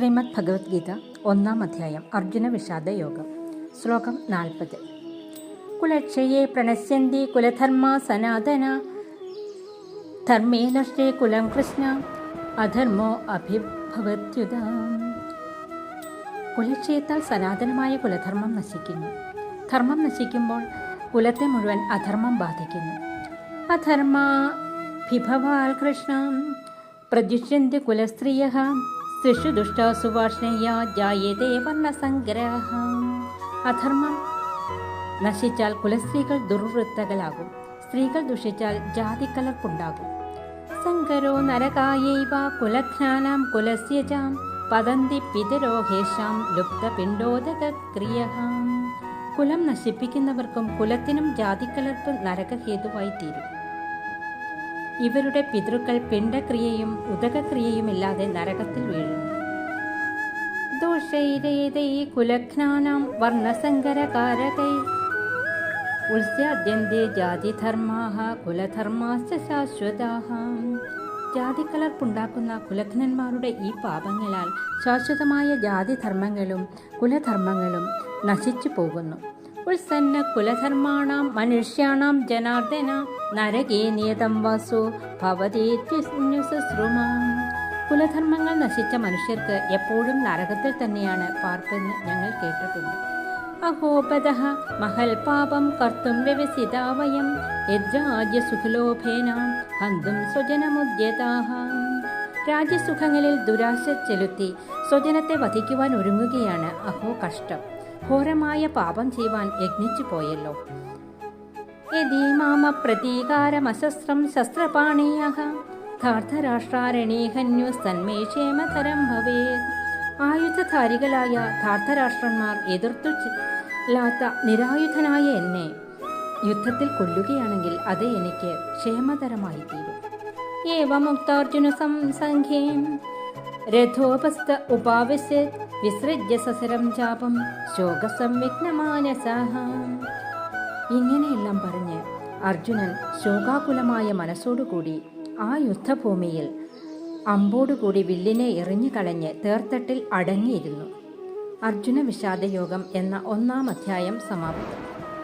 ശ്രീമദ് ഭഗവത്ഗീത 1-ാം അധ്യായം അർജുന വിഷാദ യോഗം. ശ്ലോകം 40. കുലക്ഷയേ പ്രണശ്യന്തി കുലധർമ്മ സനാതന ധർമ്മേ നഷ്ടേ കുലം കൃഷ്ണ അധർമ്മോ അഭിഭവത്യുത. കുലക്ഷയത്താൽ സനാതനമായ കുലധർമ്മം നശിക്കുന്നു. ധർമ്മം നശിക്കുമ്പോൾ കുലത്തെ മുഴുവൻ അധർമ്മം ബാധിക്കുന്നു. അധർമാഭിഭവാൽ കൃഷ്ണ പ്രജുഷ്യന്തി കുലസ്ത്രീയഃ സ്ത്രീഷു ദുഷ്ടാസു വാർഷ്ണേയ ജായതേ വർണ്ണസംഗ്രഹ. അധർമ്മം നശിച്ചാൽ കുലസ്ത്രീകൾ ദുർവൃത്തകളാകും. സ്ത്രീകൾ ദുഷിച്ചാൽ ജാതിക്കലർപ്പുണ്ടാകും. സങ്കരോ നരകായൈവ കുലഘ്നാനാം കുലസ്യ ച പതന്തി പിതരോഹേഷാം ലുപ്തപിണ്ഡോദകക്രിയഃ. കുലം നശിപ്പിക്കുന്നവർക്കും കുലത്തിനും ജാതിക്കലർപ്പ് നരകഹേതുവായി തീരും. ഇവരുടെ പിതൃക്കൾ പിണ്ടക്രിയയും ഉദകക്രിയയുമില്ലാതെ നരകത്തിൽ വീഴുന്നു. ദോഷൈരേതൈ കുലഘ്നാനാം വർണ്ണസങ്കരകാരകൈ ഉത്സ്യാദ്യന്തേ ജാതിധർമാഃ കുലധർമാശ്ച ശാശ്വതാഃ. ജാതിക്കലർപ്പുണ്ടാക്കുന്ന കുലഘ്നന്മാരുടെ ഈ പാപങ്ങളാൽ ശാശ്വതമായ ജാതിധർമ്മങ്ങളും കുലധർമ്മങ്ങളും നശിച്ചു പോകുന്നു. ഉത്സന്ന കുലധർമാണാം മനുഷ്യാണാം ജനാർദ്ദന നരകേ നിയതം വാസോ ഭവതീത്യുശുശ്രുമാം. കുലധർമ്മങ്ങൾ നശിച്ച മനുഷ്യർക്ക് എപ്പോഴും നരകത്തിൽ തന്നെയാണ് പാർപ്പെന്ന് ഞങ്ങൾ കേട്ടിട്ടുണ്ട്. അഹോപദഃ മഹൽ പാപം കർത്തും വ്യവസിതാ വയം യദ്രാജ്യസുഖലോഭേന ഹന്തും സ്വജനമുദ്യതാഃ. രാജ്യസുഖങ്ങളിൽ ദുരാശ ചെലുത്തി സ്വജനത്തെ വധിക്കുവാൻ ഒരുങ്ങുകയാണ്. അഹോ കഷ്ടം! ഘോരമായ പാപം ചെയ്യുവാൻ യജ്ഞിച്ചു പോയല്ലോ. യദീമാമ പ്രതീകാരമശസ്ത്രം ശസ്ത്രപാണീയഃ ധാർത്തരാഷ്ട്രാരണീഹന്യുസ്തന്മേ ക്ഷേമതരം ഭവേത്. ആയുധധാരികളായ ധാർത്തരാഷ്ട്രന്മാർ എതിർത്തുല്ലാത്ത നിരായുധനായ എന്നെ യുദ്ധത്തിൽ കൊല്ലുകയാണെങ്കിൽ അത് എനിക്ക് ക്ഷേമതരമായി തീരും. ഏവമുക്താർജുന സംസംഘേ രഥോപസ്ഥ ഉപാവശ്യ വിസൃജ്യ സസരം ചാപം ശോകസംവിഘ്നമാനസഃ. ഇങ്ങനെയെല്ലാം പറഞ്ഞ് അർജുനൻ ശോകാകുലമായ മനസ്സോടുകൂടി ആ യുദ്ധഭൂമിയിൽ അമ്പോടുകൂടി വില്ലിനെ എറിഞ്ഞു കളഞ്ഞ് തേർത്തട്ടിൽ അടങ്ങിയിരുന്നു. അർജുന വിഷാദയോഗം എന്ന 1-ാം അധ്യായം സമാപ്തം.